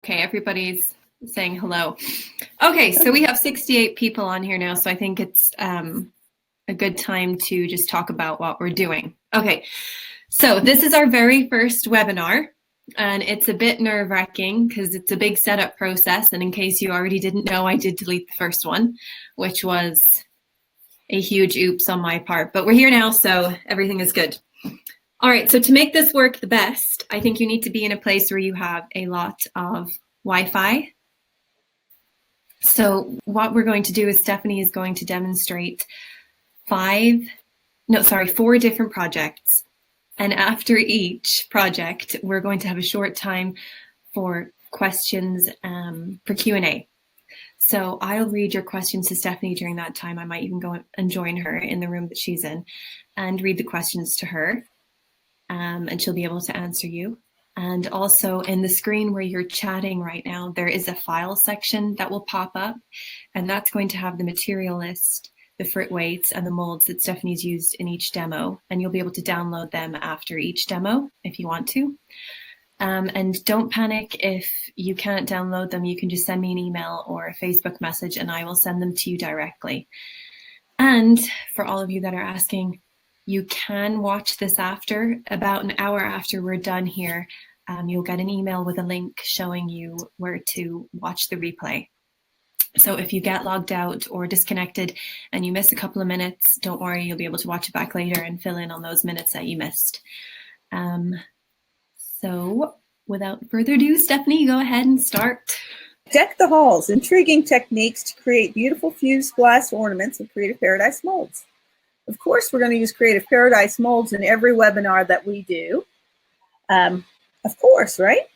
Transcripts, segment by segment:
Okay, everybody's saying hello. Okay, so we have 68 people on here now, so I think it's a good time to just talk about what we're doing. Okay, so this is our very first webinar, and it's a bit nerve-wracking because it's a big setup process, and in case you already didn't know, I did delete the first one, which was a huge oops on my part, but we're here now, so everything is good. All right, so to make this work the best, I think you need to be in a place where you have a lot of Wi-Fi. So what we're going to do is Stephanie is going to demonstrate 4 different projects. And after each project, we're going to have a short time for questions for Q&A. So I'll read your questions to Stephanie during that time. I might even go and join her in the room that she's in and read the questions to her. And she'll be able to answer you. And also in the screen where you're chatting right now, there is a file section that will pop up, and that's going to have the material list, the frit weights, and the molds that Stephanie's used in each demo. And you'll be able to download them after each demo if you want to. And don't panic if you can't download them. You can just send me an email or a Facebook message and I will send them to you directly. And for all of you that are asking, you can watch this after, about an hour after we're done here. You'll get an email with a link showing you where to watch the replay. So if you get logged out or disconnected and you miss a couple of minutes, don't worry, you'll be able to watch it back later and fill in on those minutes that you missed. So without further ado, Stephanie, go ahead and start. Deck the halls, intriguing techniques to create beautiful fused glass ornaments with Creative Paradise molds. Of course, we're going to use Creative Paradise molds in every webinar that we do. Of course, right?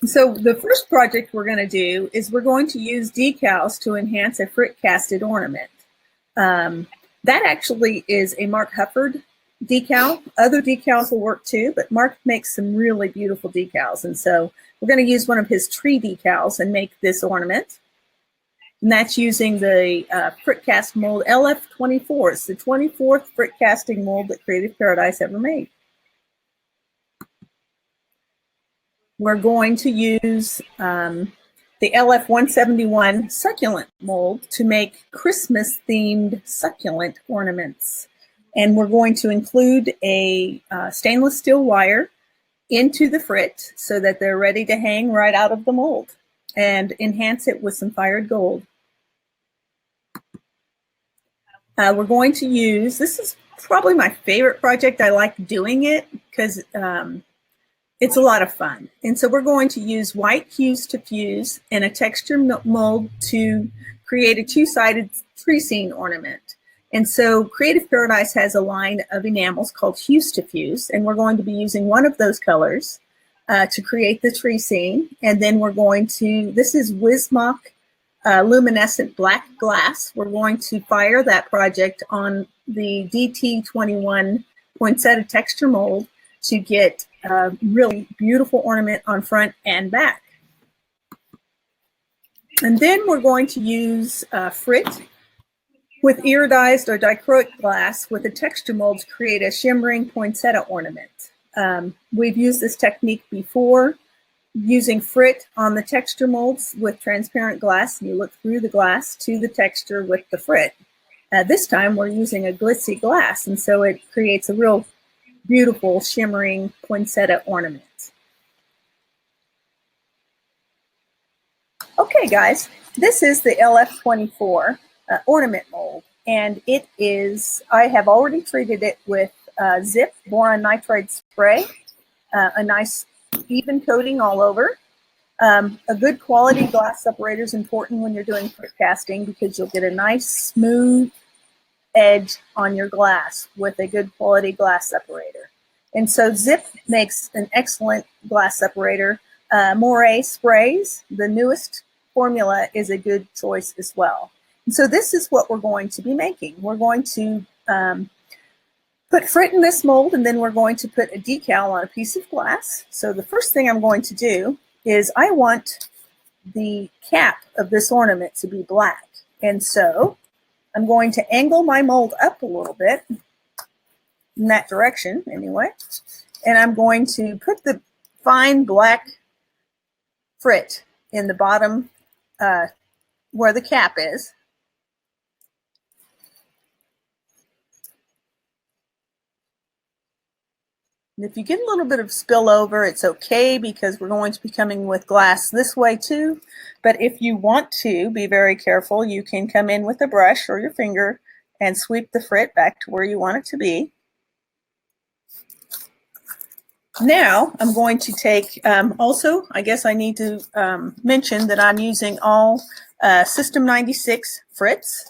So the first project we're going to do is we're going to use decals to enhance a frit casted ornament. That actually is a Mark Hufford decal. Other decals will work too, but Mark makes some really beautiful decals. And so we're going to use one of his tree decals and make this ornament. And that's using the frit cast mold LF24. It's the 24th frit casting mold that Creative Paradise ever made. We're going to use the LF171 succulent mold to make Christmas-themed succulent ornaments. And we're going to include a stainless steel wire into the frit so that they're ready to hang right out of the mold, and enhance it with some fired gold. We're going to use, this is probably my favorite project. I like doing it because it's a lot of fun. And so we're going to use white Hues to fuse and a texture mold to create a two-sided tree scene ornament. And so Creative Paradise has a line of enamels called Hues to fuse, and we're going to be using one of those colors to create the tree scene. And then we're going to, this is Wismach luminescent black glass. We're going to fire that project on the DT21 poinsettia texture mold to get a really beautiful ornament on front and back. And then we're going to use frit with iridized or dichroic glass with a texture mold to create a shimmering poinsettia ornament. We've used this technique before, using frit on the texture molds with transparent glass. You look through the glass to the texture with the frit. This time we're using a glitzy glass, and so it creates a real beautiful shimmering poinsettia ornament. Okay guys, this is the LF24 ornament mold, and it is, I have already treated it with Zip boron nitride spray, a nice even coating all over. A good quality glass separator is important when you're doing frit casting because you'll get a nice smooth edge on your glass with a good quality glass separator. And so Zip makes an excellent glass separator. Moray sprays, the newest formula, is a good choice as well. And so this is what we're going to be making. We're going to put frit in this mold, and then we're going to put a decal on a piece of glass. So the first thing I'm going to do is I want the cap of this ornament to be black. And so I'm going to angle my mold up a little bit, in that direction anyway. And I'm going to put the fine black frit in the bottom where the cap is. And if you get a little bit of spillover, it's okay because we're going to be coming with glass this way too. But if you want to be very careful, you can come in with a brush or your finger and sweep the frit back to where you want it to be. Now I'm going to take, also, I guess I need to mention that I'm using all System 96 frits.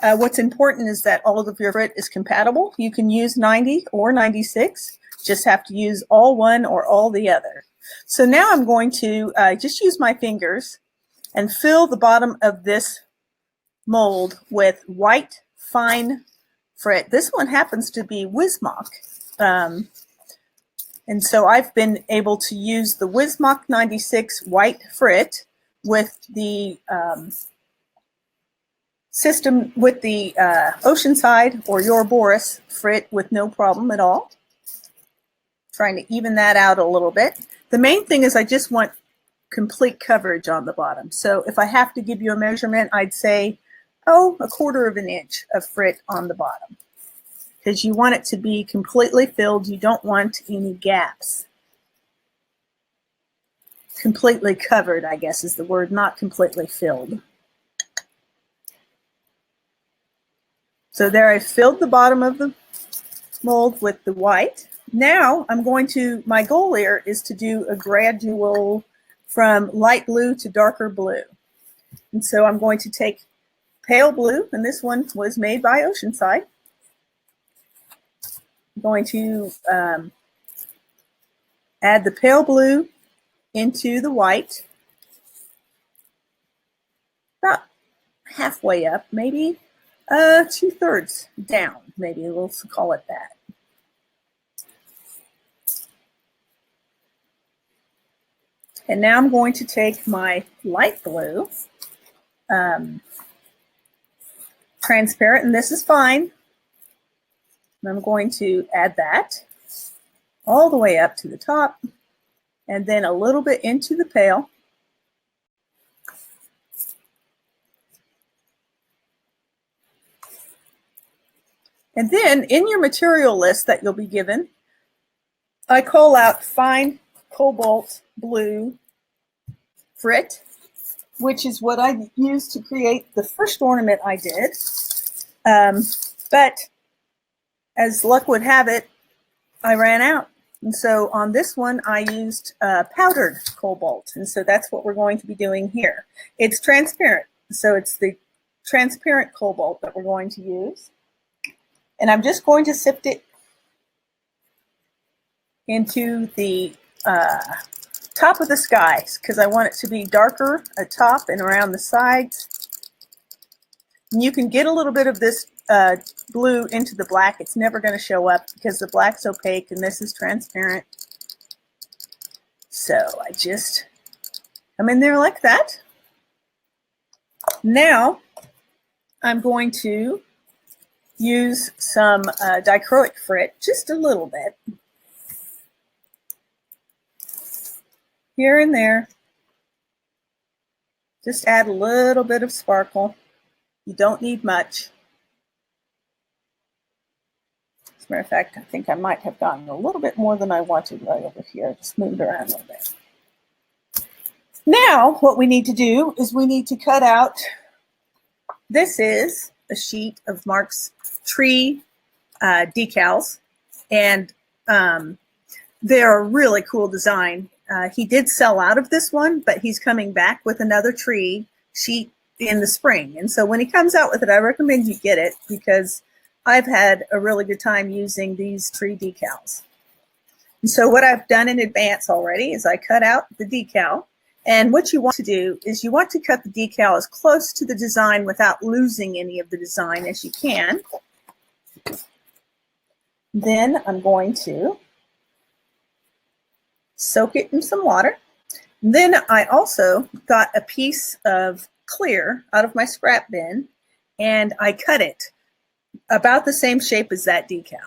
What's important is that all of your frit is compatible. You can use 90 or 96. Just have to use all one or all the other. So now I'm going to just use my fingers and fill the bottom of this mold with white fine frit. This one happens to be Wismach. And so I've been able to use the Wismach 96 white frit with the system, with the Oceanside or your Boris frit with no problem at all. Trying to even that out a little bit. The main thing is I just want complete coverage on the bottom. So if I have to give you a measurement, I'd say, oh, 1/4 of an inch of frit on the bottom. Because you want it to be completely filled. You don't want any gaps. Completely covered, I guess is the word, not completely filled. So there I filled the bottom of the mold with the white. Now I'm going to, my goal here is to do a gradual from light blue to darker blue. And so I'm going to take pale blue, and this one was made by Oceanside. I'm going to add the pale blue into the white, about halfway up, maybe 2/3 down, maybe we'll call it that. And now I'm going to take my light blue, transparent, and this is fine. And I'm going to add that all the way up to the top, and then a little bit into the pail. And then in your material list that you'll be given, I call out fine cobalt blue frit, which is what I used to create the first ornament I did. But as luck would have it, I ran out. And so on this one, I used powdered cobalt. And so that's what we're going to be doing here. It's transparent. So it's the transparent cobalt that we're going to use. And I'm just going to sift it into the top of the skies because I want it to be darker at top and around the sides. And you can get a little bit of this blue into the black. It's never going to show up because the black's opaque and this is transparent. So I just come in there like that. Now I'm going to use some dichroic frit, just a little bit, here and there. Just add a little bit of sparkle. You don't need much. As a matter of fact, I think I might have gotten a little bit more than I wanted right over here. Just moved around a little bit. Now, what we need to do is we need to cut out, this is a sheet of Mark's tree decals, and they're a really cool design. He did sell out of this one, but he's coming back with another tree sheet in the spring. And so when he comes out with it, I recommend you get it because I've had a really good time using these tree decals. And so what I've done in advance already is I cut out the decal. And what you want to do is you want to cut the decal as close to the design without losing any of the design as you can. Then I'm going to soak it in some water. Then I also got a piece of clear out of my scrap bin and I cut it about the same shape as that decal.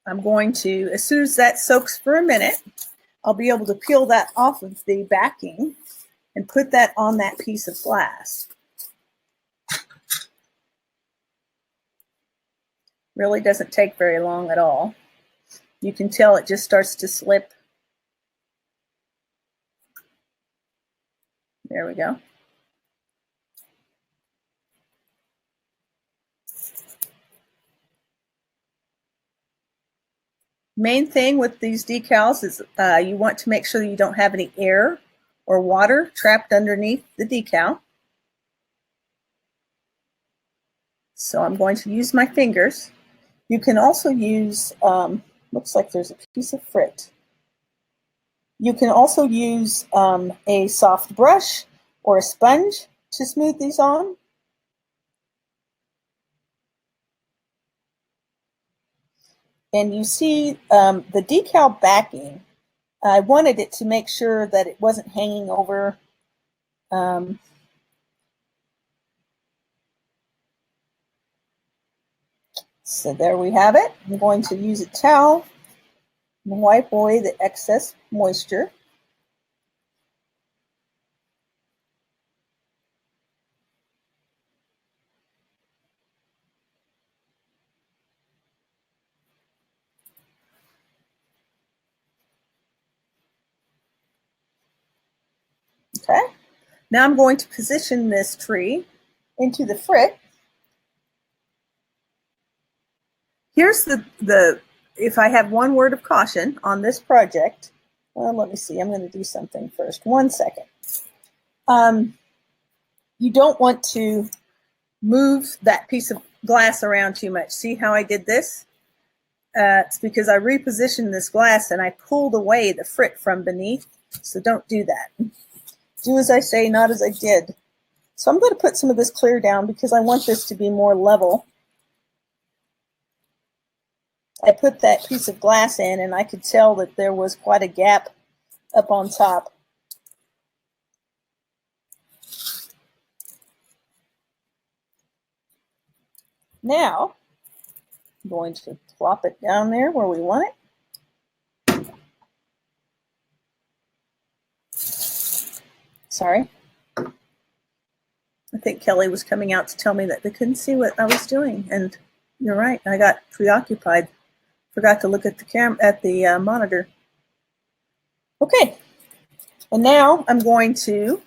I'm going to, as soon as that soaks for a minute, I'll be able to peel that off of the backing and put that on that piece of glass. Really doesn't take very long at all. You can tell it just starts to slip. There we go. Main thing with these decals is you want to make sure you don't have any air or water trapped underneath the decal. So I'm going to use my fingers. You can also use, looks like there's a piece of frit. You can also use a soft brush or a sponge to smooth these on. And you see the decal backing. I wanted it to make sure that it wasn't hanging over. So there we have it. I'm going to use a towel and wipe away the excess moisture. Okay. Now I'm going to position this tree into the frit. Here's the if I have one word of caution on this project, well, let me see. I'm going to do something first. 1 second. You don't want to move that piece of glass around too much. See how I did this? It's because I repositioned this glass and I pulled away the frit from beneath. So don't do that. Do as I say, not as I did. So I'm going to put some of this clear down because I want this to be more level. I put that piece of glass in and I could tell that there was quite a gap up on top. Now, I'm going to plop it down there where we want it. Sorry. I think Kelly was coming out to tell me that they couldn't see what I was doing. And you're right, I got preoccupied. Forgot to look at the monitor. Okay, and now I'm going to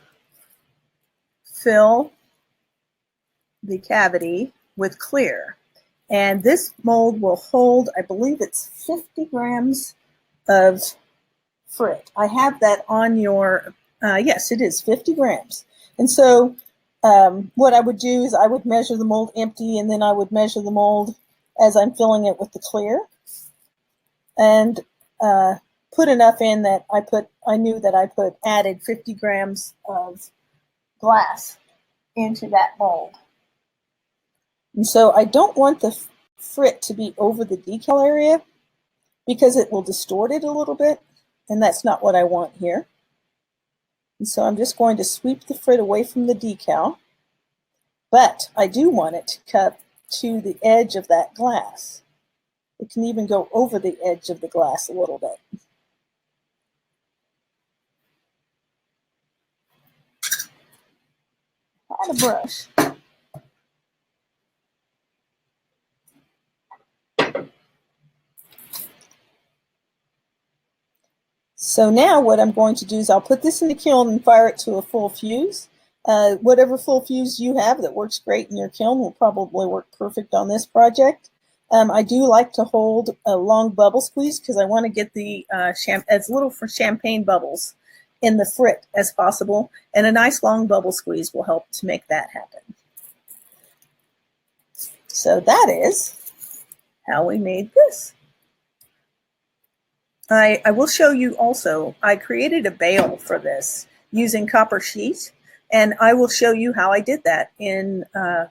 fill the cavity with clear. And this mold will hold, I believe it's 50 grams of frit. I have that on your, yes, it is 50 grams. And so what I would do is I would measure the mold empty and then I would measure the mold as I'm filling it with the clear. And put enough in that I knew that I added 50 grams of glass into that mold. And so I don't want the frit to be over the decal area because it will distort it a little bit, and that's not what I want here. And so I'm just going to sweep the frit away from the decal, but I do want it to cut to the edge of that glass. It can even go over the edge of the glass a little bit. Add a brush. So now what I'm going to do is I'll put this in the kiln and fire it to a full fuse. Whatever full fuse you have that works great in your kiln will probably work perfect on this project. I do like to hold a long bubble squeeze because I want to get the as little for champagne bubbles in the frit as possible, and a nice long bubble squeeze will help to make that happen. So that is how we made this. I will show you also, I created a bail for this using copper sheet, and I will show you how I did that in the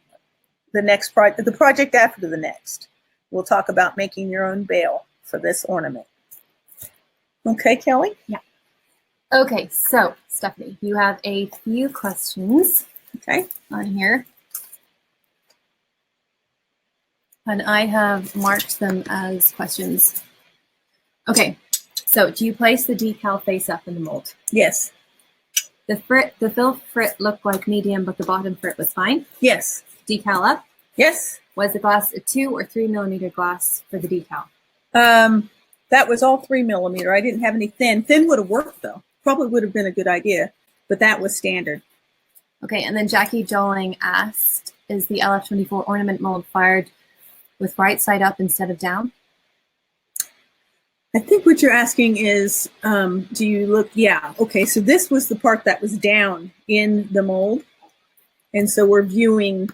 project after the next. We'll talk about making your own bail for this ornament. Okay, Kelly? Yeah. Okay, so Stephanie, you have a few questions on here. And I have marked them as questions. Okay, So do you place the decal face up in the mold? Yes. The fill frit looked like medium, but the bottom frit was fine? Yes. Decal up? Yes. Was the glass a 2 or 3 millimeter glass for the decal? That was all 3 millimeter. I didn't have any thin. Thin would have worked though. Probably would have been a good idea, but that was standard. Okay, and then Jackie Joling asked, is the LF24 ornament mold fired with right side up instead of down? I think what you're asking is, do you look, yeah, okay, so this was the part that was down in the mold. And so we're viewing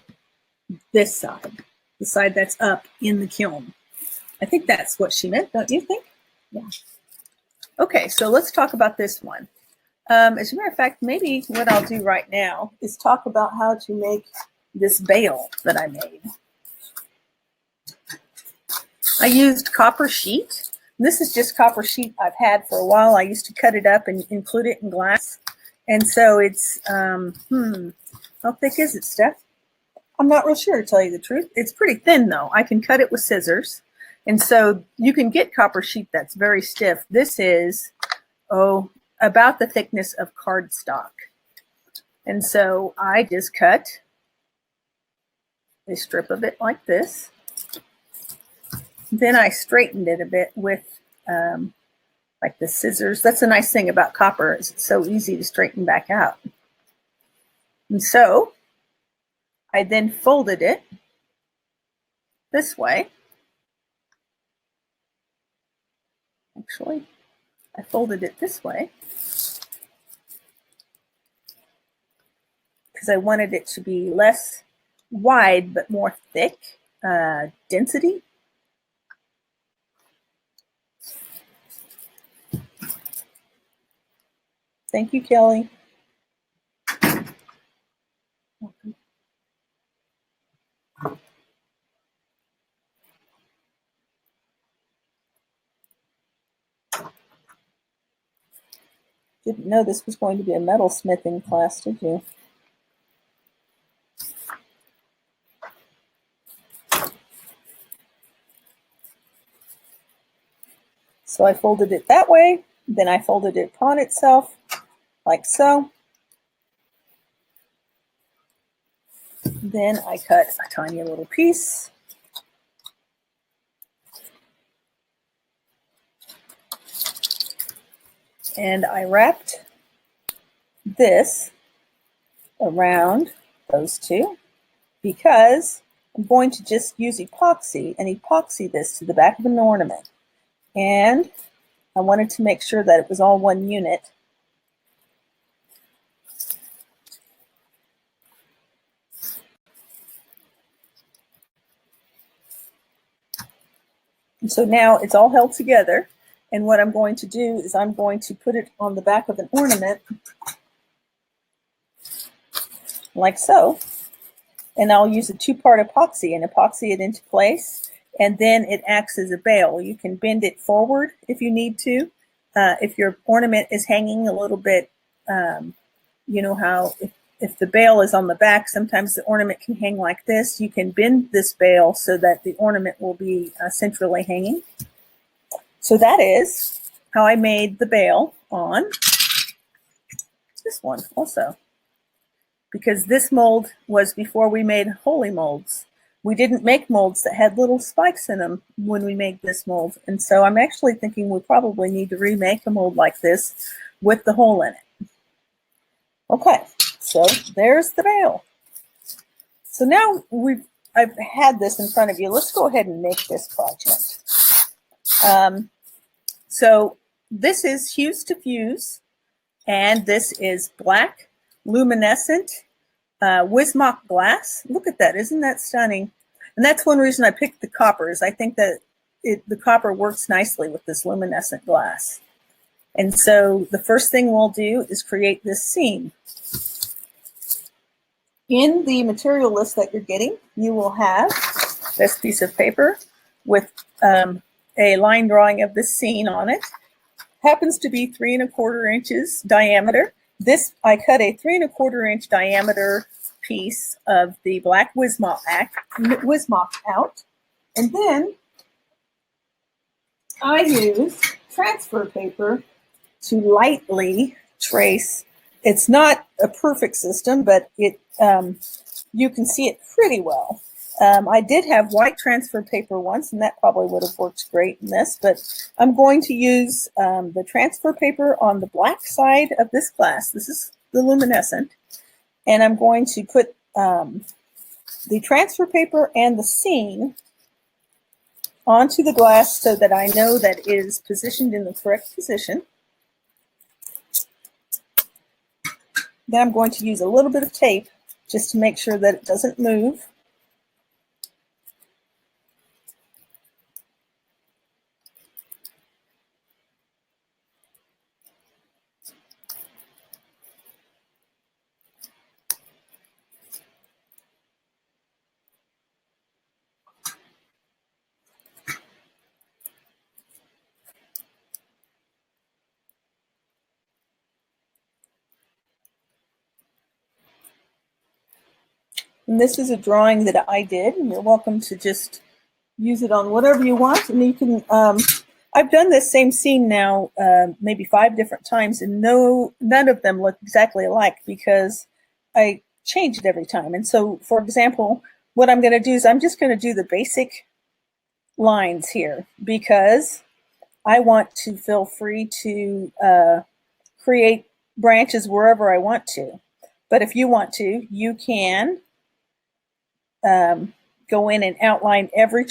this side, the side that's up in the kiln. I think that's what she meant, don't you think? Yeah. Okay, so let's talk about this one. As a matter of fact, maybe what I'll do right now is talk about how to make this bale that I made. I used copper sheet. This is just copper sheet I've had for a while. I used to cut it up and include it in glass. And so it's, how thick is it, Steph? I'm not real sure, to tell you the truth. It's pretty thin, though. I can cut it with scissors. And so you can get copper sheet that's very stiff. This is, about the thickness of cardstock. And so I just cut a strip of it like this. Then I straightened it a bit with like the scissors. That's a nice thing about copper, is it's so easy to straighten back out. And so I then folded it this way. Actually, I folded it this way because I wanted it to be less wide but more thick density. Thank you, Kelly. Didn't know this was going to be a metalsmithing class, did you? So I folded it that way, then I folded it upon itself, like so. Then I cut a tiny little piece. And I wrapped this around those two because I'm going to just use epoxy and epoxy this to the back of an ornament. And I wanted to make sure that it was all one unit. And so now it's all held together. And what I'm going to do is I'm going to put it on the back of an ornament like so. And I'll use a 2-part epoxy and epoxy it into place. And then it acts as a bail. You can bend it forward if you need to. If your ornament is hanging a little bit, you know how if the bail is on the back, sometimes the ornament can hang like this. You can bend this bail so that the ornament will be centrally hanging. So that is how I made the bail on this one also. Because this mold was before we made holy molds. We didn't make molds that had little spikes in them when we made this mold. And so I'm actually thinking we probably need to remake a mold like this with the hole in it. Okay, so there's the bail. So now I've had this in front of you. Let's go ahead and make this project. So this is Hues to Fuse, and this is black luminescent Wismach glass. Look at that, isn't that stunning? And that's one reason I picked the copper, is I think that the copper works nicely with this luminescent glass. And so the first thing we'll do is create this scene. In the material list that you're getting, you will have this piece of paper with a line drawing of this scene on it. Happens to be 3 1/4 inches diameter. This, I cut a 3 1/4 inch diameter piece of the black Wismach out. And then I use transfer paper to lightly trace. It's not a perfect system, but it you can see it pretty well. I did have white transfer paper once, and that probably would have worked great in this, but I'm going to use the transfer paper on the black side of this glass. This is the luminescent, and I'm going to put the transfer paper and the scene onto the glass so that I know that it is positioned in the correct position. Then I'm going to use a little bit of tape just to make sure that it doesn't move. And this is a drawing that I did, and you're welcome to just use it on whatever you want. And you can, I've done this same scene now maybe 5 different times, and none of them look exactly alike because I change it every time. And so, for example, what I'm going to do is I'm just going to do the basic lines here because I want to feel free to create branches wherever I want to. But if you want to, you can go in and outline every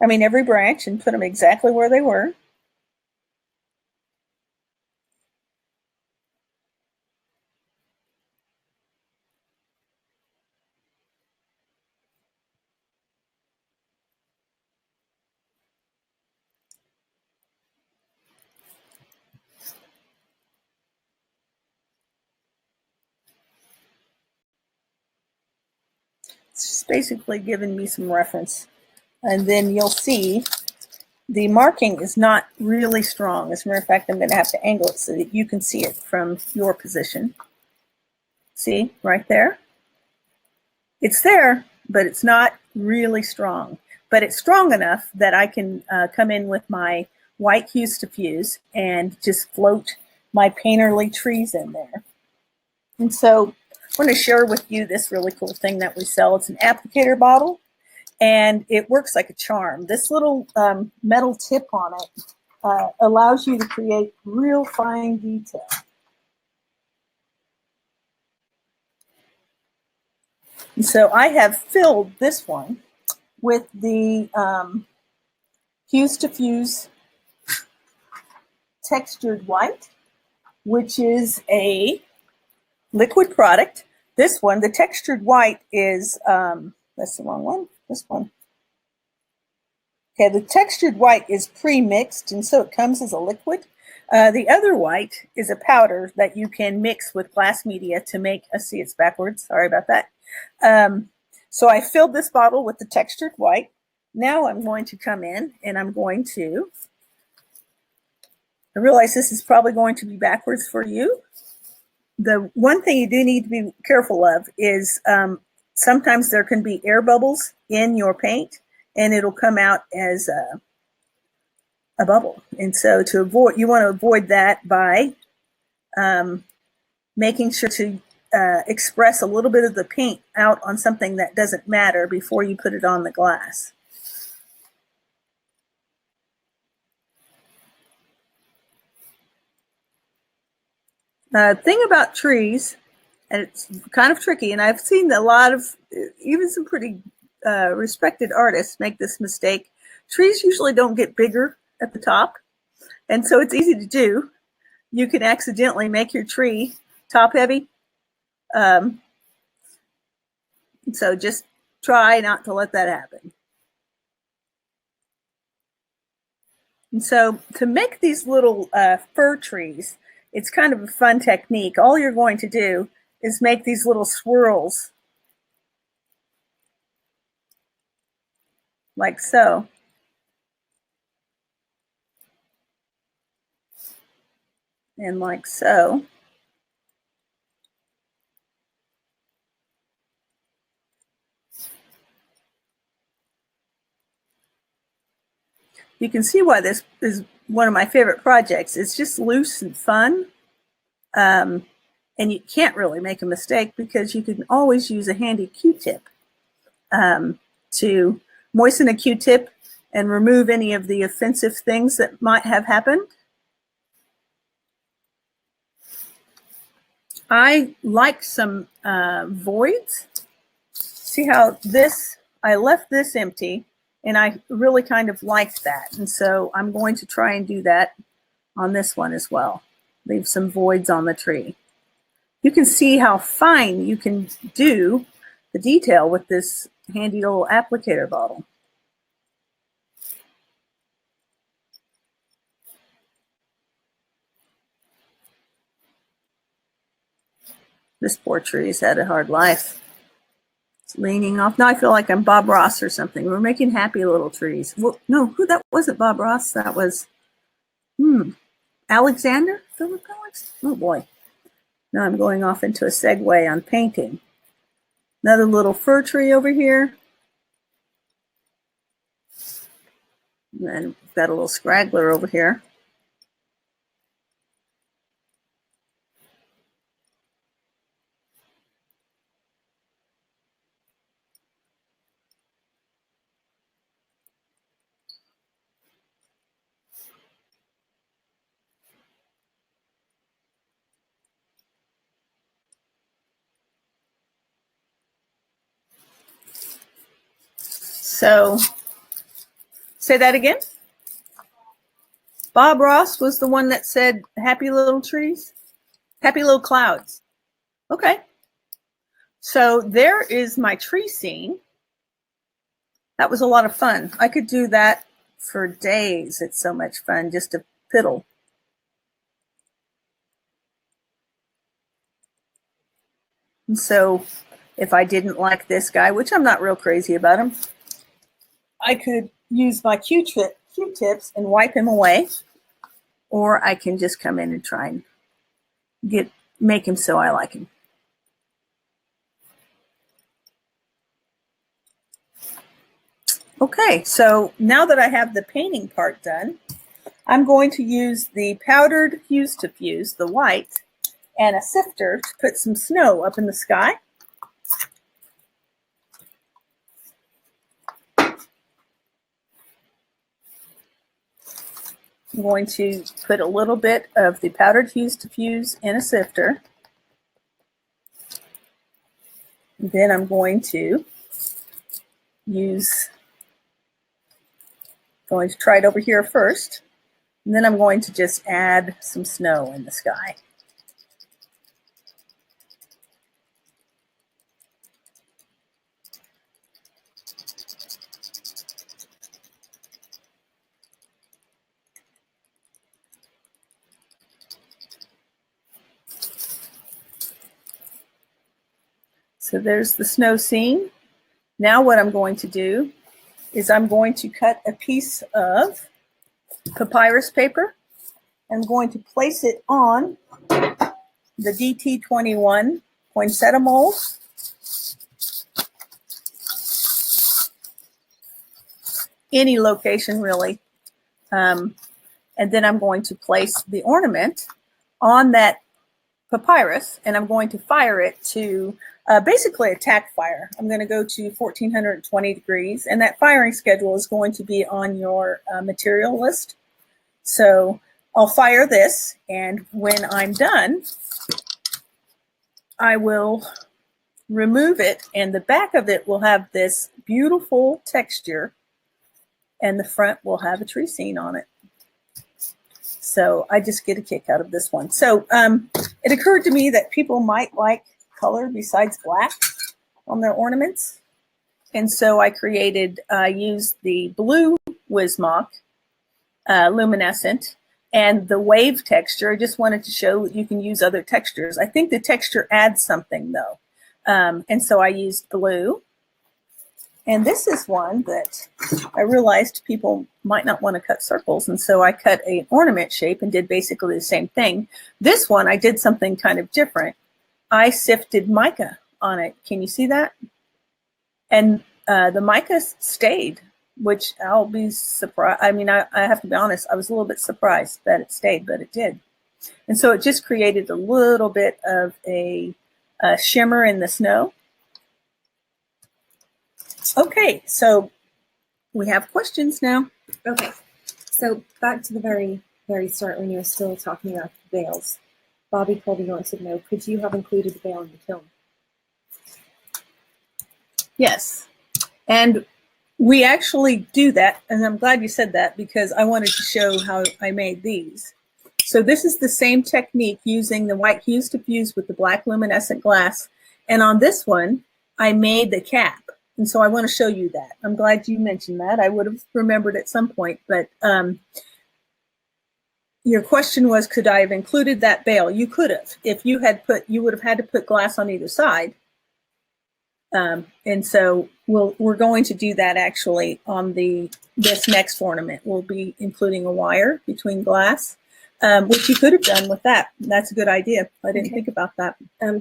every branch, and put them exactly where they were. It's just basically giving me some reference. And then you'll see the marking is not really strong. As a matter of fact, I'm going to have to angle it so that you can see it from your position. See, right there? It's there, but it's not really strong. But it's strong enough that I can come in with my white Hues to Fuse and just float my painterly trees in there. And so I want to share with you this really cool thing that we sell. It's an applicator bottle, and it works like a charm. This little metal tip on it allows you to create real fine detail. And so I have filled this one with the Hues to Fuse textured white, which is a liquid product. This one, the textured white is, that's the wrong one, this one. Okay, the textured white is pre-mixed, and so it comes as a liquid. The other white is a powder that you can mix with glass media to make, see it's backwards, sorry about that. So I filled this bottle with the textured white. Now I'm going to come in and I'm going to, I realize this is probably going to be backwards for you. The one thing you do need to be careful of is sometimes there can be air bubbles in your paint, and it'll come out as a bubble. And so to avoid, you want to avoid that by making sure to express a little bit of the paint out on something that doesn't matter before you put it on the glass. Thing about trees, and it's kind of tricky, and I've seen a lot of, even some pretty respected artists make this mistake. Trees usually don't get bigger at the top, and so it's easy to do. You can accidentally make your tree top heavy. So just try not to let that happen. And so to make these little fir trees, it's kind of a fun technique. All you're going to do is make these little swirls like so. And like so. you can see why this is one of my favorite projects. It's just loose and fun. And you can't really make a mistake because you can always use a handy Q-tip to moisten a Q-tip and remove any of the offensive things that might have happened. I like some voids. See how this, I left this empty, and I really kind of liked that. And so I'm going to try and do that on this one as well. Leave some voids on the tree. You can see how fine you can do the detail with this handy little applicator bottle. This poor tree's had a hard life. It's leaning off. Now I feel like I'm Bob Ross or something. We're making happy little trees. Well, no, that wasn't Bob Ross. That was, Alexander? Philip Alex? Oh boy. Now I'm going off into a segue on painting. Another little fir tree over here. And then we've got a little scraggler over here. So, say that again. Bob Ross was the one that said happy little trees, happy little clouds. Okay. So there is my tree scene. That was a lot of fun. I could do that for days. It's so much fun just to piddle. And so if I didn't like this guy, which I'm not real crazy about him, I could use my Q-tips and wipe him away, or I can just come in and try and make him so I like him. Okay, so now that I have the painting part done, I'm going to use the powdered Hues to fuse, the white, and a sifter to put some snow up in the sky. I'm going to put a little bit of the powdered Hues to fuse in a sifter. And then I'm going to try it over here first. And then I'm going to just add some snow in the sky. So there's the snow scene. Now what I'm going to do is I'm going to cut a piece of papyrus paper. I'm going to place it on the DT21 poinsettia mold. Any location really. And then I'm going to place the ornament on that papyrus, and I'm going to fire it to basically a tack fire. I'm going to go to 1420 degrees, and that firing schedule is going to be on your material list. So I'll fire this, and when I'm done, I will remove it, and the back of it will have this beautiful texture, and the front will have a tree scene on it. So I just get a kick out of this one. So it occurred to me that people might like color besides black on their ornaments. And so I used the blue Wismach luminescent and the wave texture. I just wanted to show that you can use other textures. I think the texture adds something though. And so I used blue. And this is one that I realized people might not want to cut circles. And so I cut an ornament shape and did basically the same thing. This one, I did something kind of different. I sifted mica on it. Can you see that? And the mica stayed which I'll be surprised. I mean, I have to be honest, I was a little bit surprised that it stayed, but it did. And so it just created a little bit of a shimmer in the snow. Okay, so we have questions now. Okay, so back to the very start when you were still talking about the bales. Bobby Colby wants to know, could you have included the bale in the kiln? Yes, and we actually do that, and I'm glad you said that because I wanted to show how I made these. So this is the same technique using the white Hues diffuse with the black luminescent glass, and on this one, I made the cap. And so I want to show you that. I'm glad you mentioned that. I would have remembered at some point, but your question was, could I have included that bale? You could have. If you had put, you would have had to put glass on either side. And so we're going to do that actually on this next ornament. We'll be including a wire between glass, which you could have done with that. That's a good idea. I didn't think about that.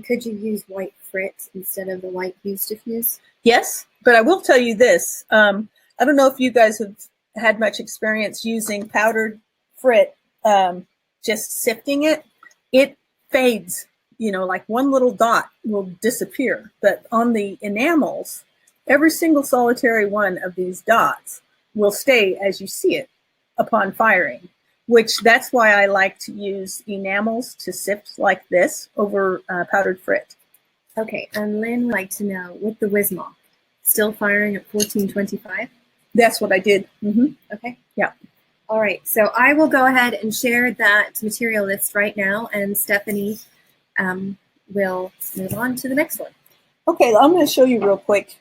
Could you use white frit instead of the white Hues diffuse? Yes, but I will tell you this. I don't know if you guys have had much experience using powdered frit, just sifting it. It fades, you know, like one little dot will disappear. But on the enamels, every single solitary one of these dots will stay as you see it upon firing, which that's why I like to use enamels to sift like this over powdered frit. Okay, and Lynn would like to know, with the Wismach, still firing at 1425? That's what I did. Okay. Yeah. All right, so I will go ahead and share that material list right now, and Stephanie will move on to the next one. Okay, I'm going to show you real quick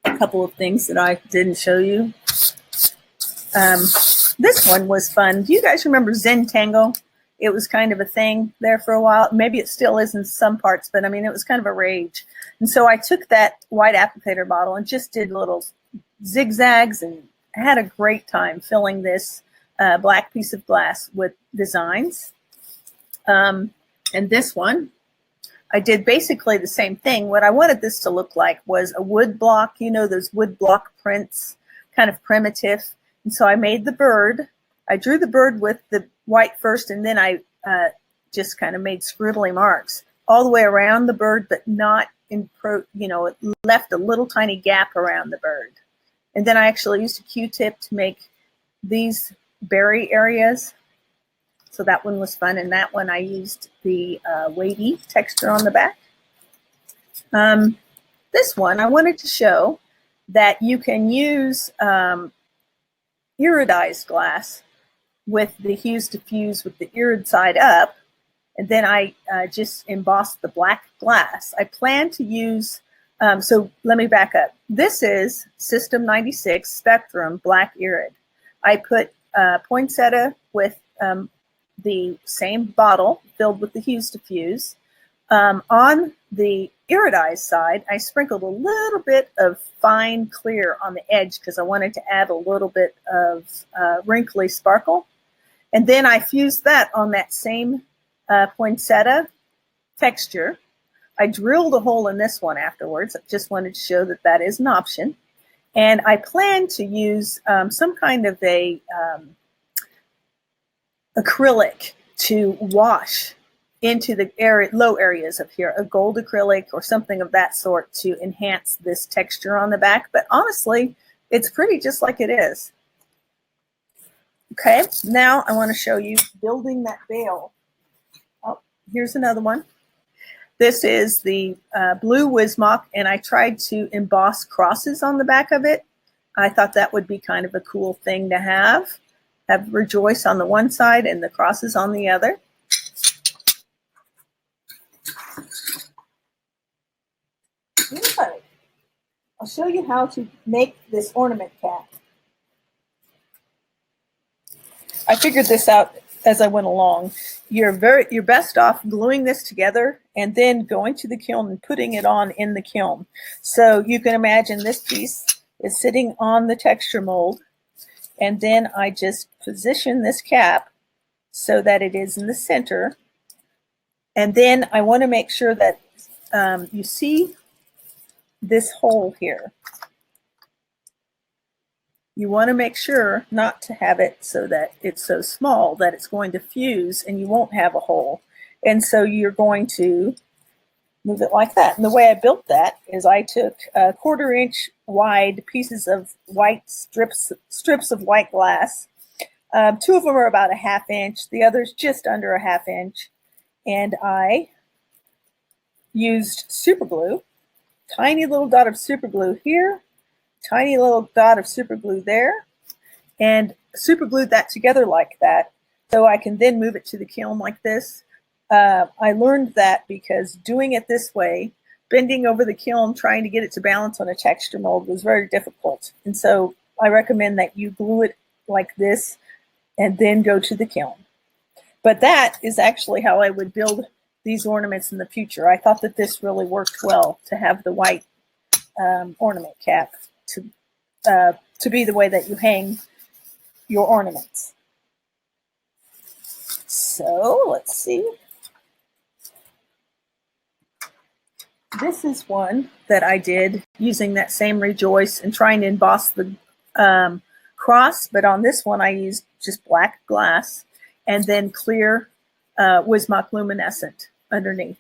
a couple of things that I didn't show you. This one was fun. Do you guys remember Zentangle? It was kind of a thing there for a while. Maybe it still is in some parts, but I mean, it was kind of a rage. And so I took that white applicator bottle and just did little zigzags and had a great time filling this black piece of glass with designs. And this one, I did basically the same thing. What I wanted this to look like was a wood block, you know, those wood block prints, kind of primitive. And so I made the bird. I drew the bird with the white first, and then I just kind of made scribbly marks all the way around the bird, but not in, you know, it left a little tiny gap around the bird. And then I actually used a Q-tip to make these berry areas. So that one was fun. And that one I used the weighty texture on the back. This one I wanted to show that you can use iridized glass with the Hues diffuse with the irid side up. And then I just embossed the black glass. I plan to use, so let me back up. This is System 96 Spectrum Black Irid. I put poinsettia with the same bottle filled with the Hues diffuse. On the iridized side, I sprinkled a little bit of fine clear on the edge because I wanted to add a little bit of wrinkly sparkle. And then I fused that on that same poinsettia texture. I drilled a hole in this one afterwards. I just wanted to show that that is an option. And I plan to use some kind of a acrylic to wash into the low areas of here, a gold acrylic or something of that sort to enhance this texture on the back. But honestly, it's pretty just like it is. Okay, now I want to show you building that bale. Oh, here's another one. This is the blue Wismach, and I tried to emboss crosses on the back of it. I thought that would be kind of a cool thing to have rejoice on the one side and the crosses on the other. I'll show you how to make this ornament cap. I figured this out as I went along. You're best off gluing this together and then going to the kiln and putting it on in the kiln. So you can imagine this piece is sitting on the texture mold, and then I just position this cap so that it is in the center. And then I want to make sure that you see this hole here. You want to make sure not to have it so that it's so small that it's going to fuse and you won't have a hole. And so you're going to move it like that. And the way I built that is I took 1/4 inch wide pieces of white strips of white glass. 2 of them are about 1/2 inch, the others just under 1/2 inch. And I used super glue, tiny little dot of super glue here, tiny little dot of super glue there, and super glued that together like that so I can then move it to the kiln like this. I learned that because doing it this way, bending over the kiln, trying to get it to balance on a texture mold was very difficult. And so I recommend that you glue it like this and then go to the kiln. But that is actually how I would build these ornaments in the future. I thought that this really worked well to have the white ornament cap to be the way that you hang your ornaments. So let's see. This is one that I did using that same rejoice and trying to emboss the cross, but on this one I used just black glass and then clear Wismach luminescent underneath.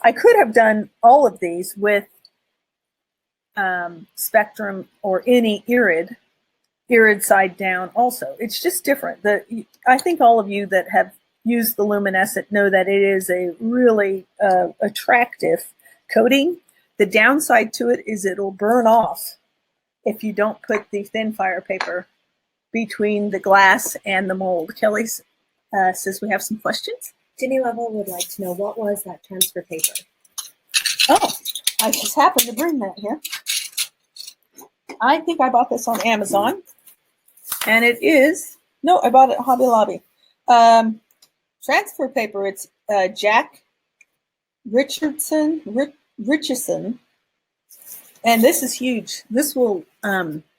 I could have done all of these with spectrum or any irid side down also. It's just different. I think all of you that have used the luminescent know that it is a really attractive coating. The downside to it is it'll burn off if you don't put the thin fire paper between the glass and the mold. Kelly says we have some questions. Ginny Level would like to know, what was that transfer paper? Oh, I just happened to bring that here. I think I bought this on Amazon, and it is, no, I bought it at Hobby Lobby. Transfer paper, it's Jack Richardson, and this is huge. This will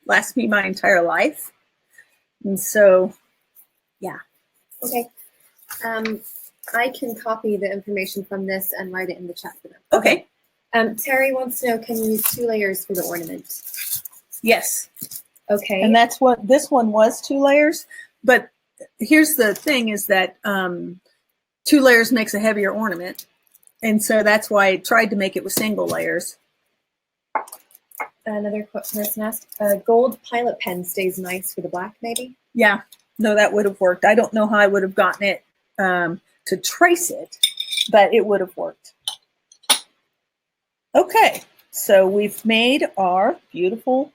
last me my entire life. And so, yeah. Okay. I can copy the information from this and write it in the chat for them. Okay. Terry wants to know, can you use 2 layers for the ornament? Yes. Okay. And that's what this one was, 2 layers. But here's the thing is that 2 layers makes a heavier ornament. And so that's why I tried to make it with single layers. Another person asked, gold pilot pen stays nice for the black, maybe? Yeah, no, that would have worked. I don't know how I would have gotten it to trace it, but it would have worked. Okay, so we've made our beautiful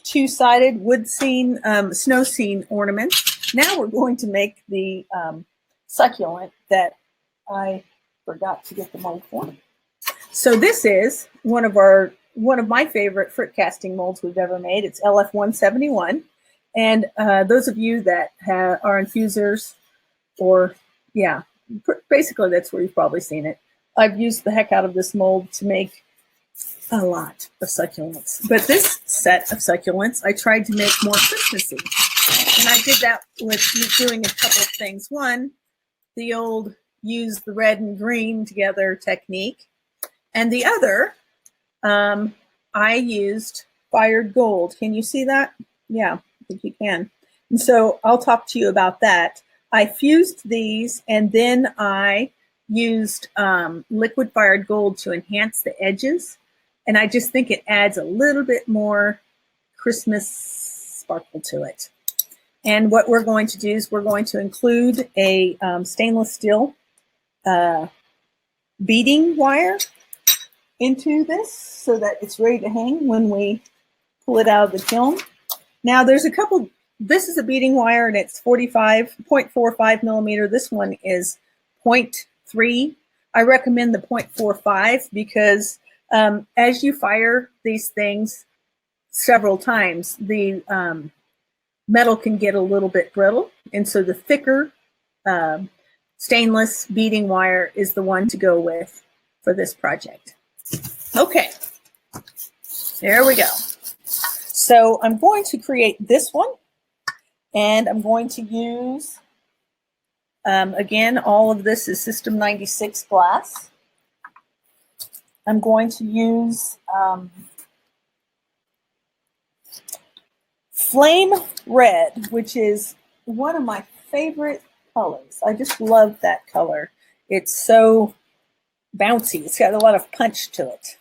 2-sided wood scene, snow scene ornament. Now we're going to make the succulent that I forgot to get the mold for. So this is one of my favorite frit casting molds we've ever made. It's LF 171. And those of you that are infusers, or yeah, basically that's where you've probably seen it. I've used the heck out of this mold to make a lot of succulents. But this set of succulents, I tried to make more Christmassy. And I did that with doing a couple of things. One, the old use the red and green together technique. And the other, I used fired gold. Can you see that? Yeah, I think you can. And so I'll talk to you about that. I fused these and then I used liquid fired gold to enhance the edges. And I just think it adds a little bit more Christmas sparkle to it. And what we're going to do is we're going to include a stainless steel beading wire into this so that it's ready to hang when we pull it out of the kiln. Now there's a couple, this is a beading wire and it's 0.45 millimeter. This one is 0.3. I recommend the 0.45 because as you fire these things several times, the metal can get a little bit brittle. And so the thicker stainless beading wire is the one to go with for this project. Okay, there we go. So I'm going to create this one, and I'm going to use, again, all of this is System 96 glass. I'm going to use flame red, which is one of my favorite colors. I just love that color. It's so bouncy. It's got a lot of punch to it.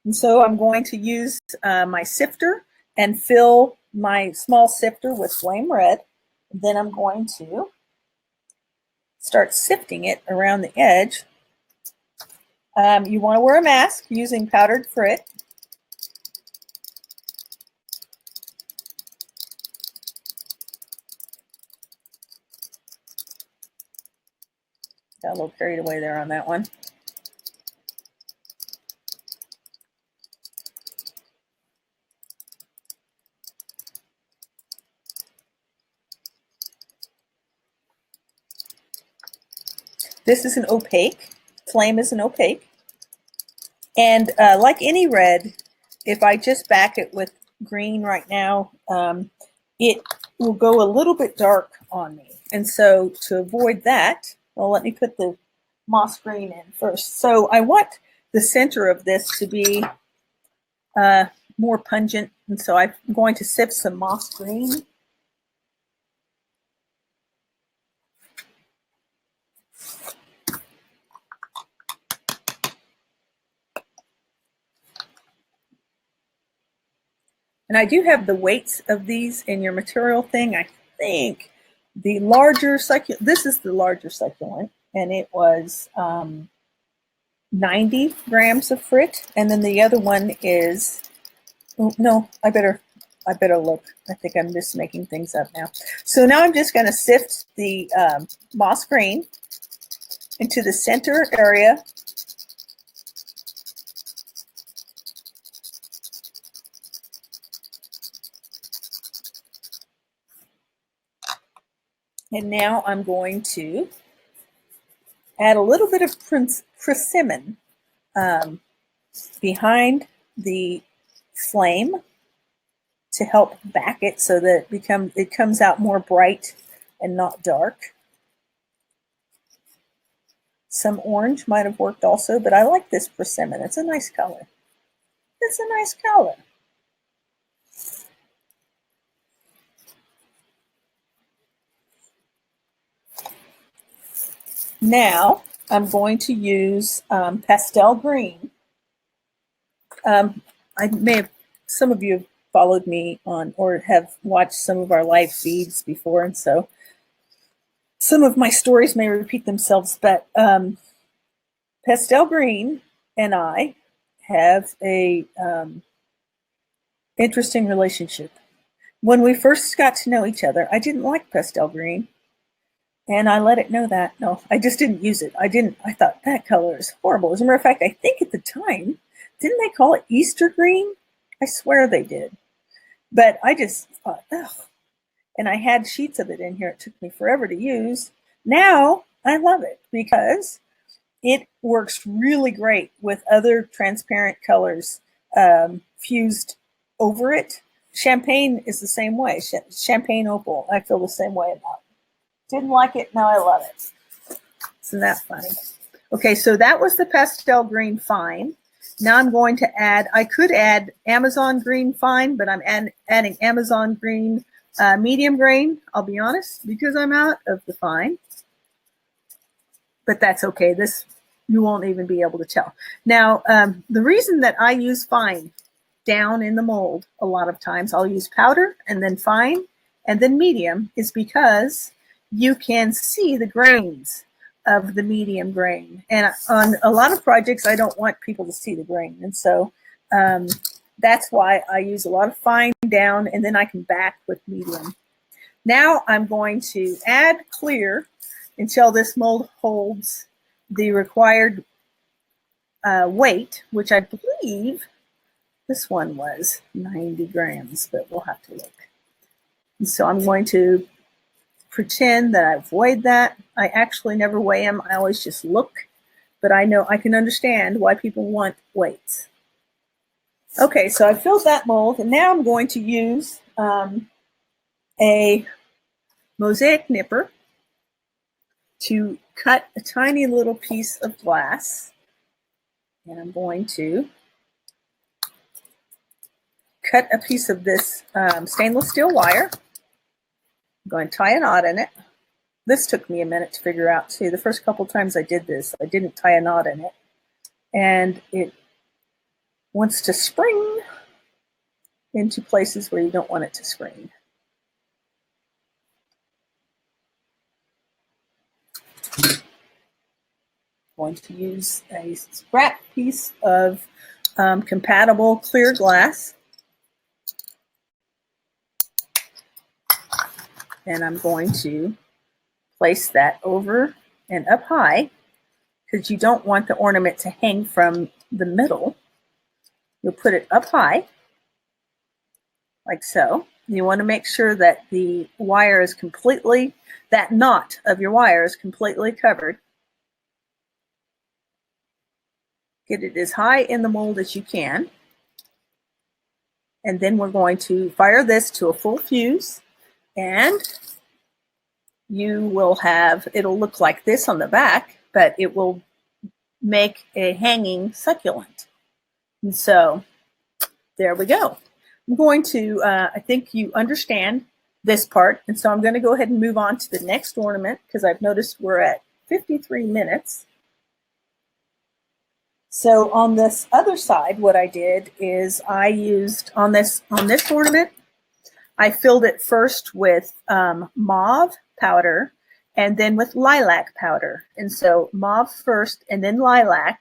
And so I'm going to use my sifter and fill my small sifter with flame red. And then I'm going to start sifting it around the edge. You want to wear a mask using powdered frit. Got a little carried away there on that one. This is an opaque. Flame is an opaque. And like any red, if I just back it with green right now, it will go a little bit dark on me. And so to avoid that, well, let me put the moss green in first. So I want the center of this to be more pungent. And so I'm going to sift some moss green. And I do have the weights of these in your material thing. I think the larger succulent, this is the larger succulent, and it was 90 grams of frit. And then the other one is, oh, no, I better look. I think I'm just making things up now. So now I'm just going to sift the moss green into the center area. And now I'm going to add a little bit of persimmon behind the flame to help back it so that it comes out more bright and not dark. Some orange might have worked also, but I like this persimmon. It's a nice color. It's a nice color. Now I'm going to use pastel green. I may have, some of you have followed me on or have watched some of our live feeds before, and so some of my stories may repeat themselves, but pastel green and I have a interesting relationship. When we first got to know each other, I didn't like pastel green. And I let it know that. No, I just didn't use it. I thought that color is horrible. As a matter of fact, I think at the time, didn't they call it Easter green? I swear they did. But I just thought, ugh. And I had sheets of it in here. It took me forever to use. Now I love it because it works really great with other transparent colors fused over it. Champagne is the same way. Champagne opal, I feel the same way about it. Didn't like it, now I love it. Isn't that funny? Okay, so that was the pastel green fine. Now I'm going to add, I could add Amazon green fine, but I'm adding Amazon green medium grain, I'll be honest, because I'm out of the fine. But that's okay, this, you won't even be able to tell. Now, the reason that I use fine down in the mold, a lot of times I'll use powder and then fine and then medium, is because you can see the grains of the medium grain. And on a lot of projects, I don't want people to see the grain. And so that's why I use a lot of fine down, and then I can back with medium. Now I'm going to add clear until this mold holds the required weight, which I believe this one was 90 grams, but we'll have to look. And so I'm going to pretend that I've weighed that. I actually never weigh them. I always just look, but I know I can understand why people want weights. Okay, so I filled that mold, and now I'm going to use a mosaic nipper to cut a tiny little piece of glass, and I'm going to cut a piece of this stainless steel wire. I'm going to tie a knot in it. This took me a minute to figure out too. The first couple times I did this, I didn't tie a knot in it. And it wants to spring into places where you don't want it to spring. I'm going to use a scrap piece of compatible clear glass. And I'm going to place that over and up high, because you don't want the ornament to hang from the middle. You'll put it up high, like so. You want to make sure that the wire is completely, that knot of your wire is completely covered. Get it as high in the mold as you can. And then we're going to fire this to a full fuse, and you will have, it'll look like this on the back, but it will make a hanging succulent. And so there we go. I'm going to, I think you understand this part, and so I'm going to go ahead and move on to the next ornament, because I've noticed we're at 53 minutes. So on this other side, what I did is I used, on this ornament, I filled it first with mauve powder and then with lilac powder. And so mauve first and then lilac.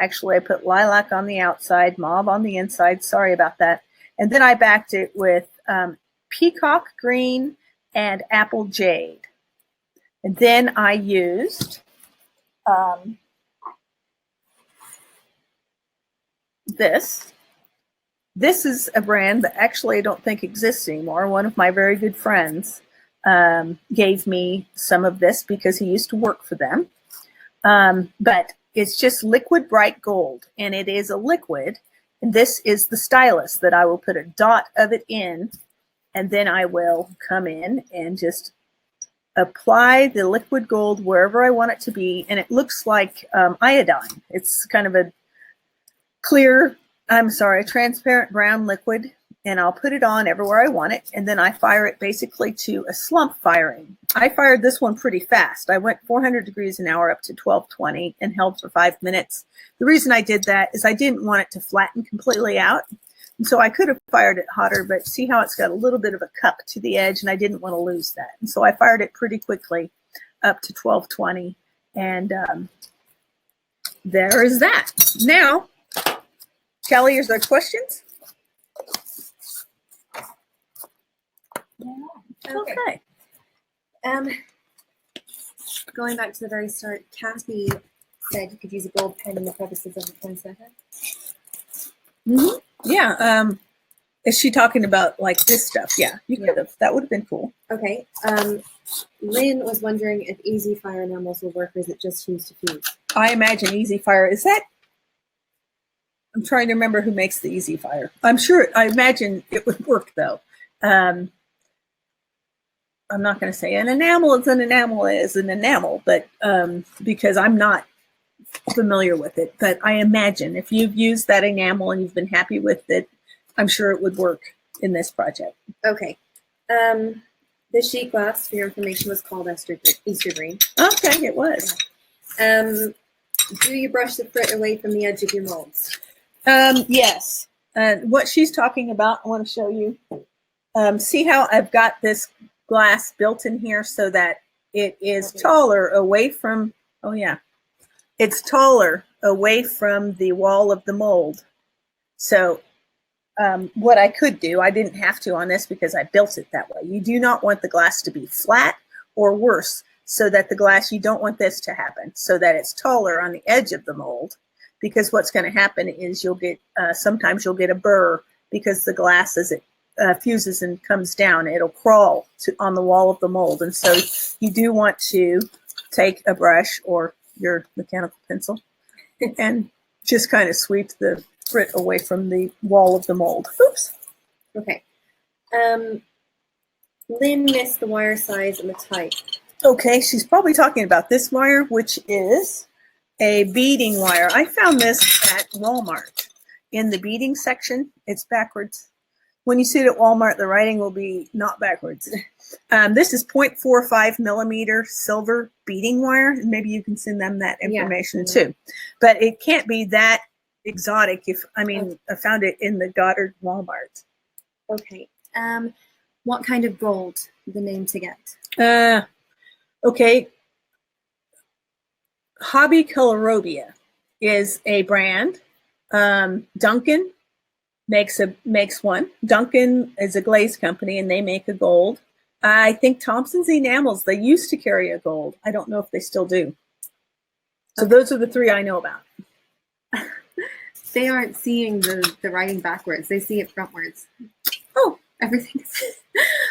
Actually, I put lilac on the outside, mauve on the inside. Sorry about that. And then I backed it with peacock green and apple jade. And then I used this. This is a brand that actually I don't think exists anymore. One of my very good friends gave me some of this because he used to work for them. But it's just liquid bright gold, and it is a liquid. And this is the stylus that I will put a dot of it in, and then I will come in and just apply the liquid gold wherever I want it to be. And it looks like iodine. It's kind of a clear, transparent brown liquid, and I'll put it on everywhere I want it, and then I fire it basically to a slump firing. I fired this one pretty fast. I went 400 degrees an hour up to 1220 and held for 5 minutes. The reason I did that is I didn't want it to flatten completely out, and so I could have fired it hotter, but see how it's got a little bit of a cup to the edge, and I didn't want to lose that. And so I fired it pretty quickly up to 1220, and there is that. Now, Kelly, is there questions? Okay. Going back to the very start, Kathy said you could use a gold pen in the crevices of the poinsettia. Mm-hmm. Yeah. Is she talking about like this stuff? Yeah, you could have. That would have been cool. Okay. Lynn was wondering if easy fire enamels will work, or is it just Hues to fuse? I imagine easy fire. Is that? I'm trying to remember who makes the easy fire. I'm sure. I imagine it would work though. I'm not going to say an enamel is an enamel, but because I'm not familiar with it. But I imagine if you've used that enamel and you've been happy with it, I'm sure it would work in this project. Okay. The sheet glass, for your information, was called Easter green. Okay, it was. Do you brush the frit away from the edge of your molds? Yes. What she's talking about, I want to show you. See how I've got this glass built in here so that it is taller away from, it's taller away from the wall of the mold. So what I could do, I didn't have to on this because I built it that way. You do not want the glass to be flat or worse, so that the glass, you don't want this to happen, so that it's taller on the edge of the mold, because what's going to happen is you'll get, sometimes you'll get a burr because the glass, as it fuses and comes down, it'll crawl on the wall of the mold. And so you do want to take a brush or your mechanical pencil and just kind of sweep the frit away from the wall of the mold. Oops. Okay. Lynn missed the wire size and the type. Okay, she's probably talking about this wire, which is a beading wire. I found this at Walmart. in the beading section, it's backwards. When you see it at Walmart, the writing will be not backwards. This is 0.45 millimeter silver beading wire. Maybe you can send them that information too. But it can't be that exotic. I found it in the Goddard Walmart. Okay. What kind of gold, the name to get? Okay. Hobby Colorobia is a brand. Duncan makes one. Duncan is a glaze company, and they make a gold. I think Thompson's Enamels, they used to carry a gold. I don't know if they still do. So those are the three I know about. They aren't seeing the writing backwards. They see it frontwards. Oh, everything.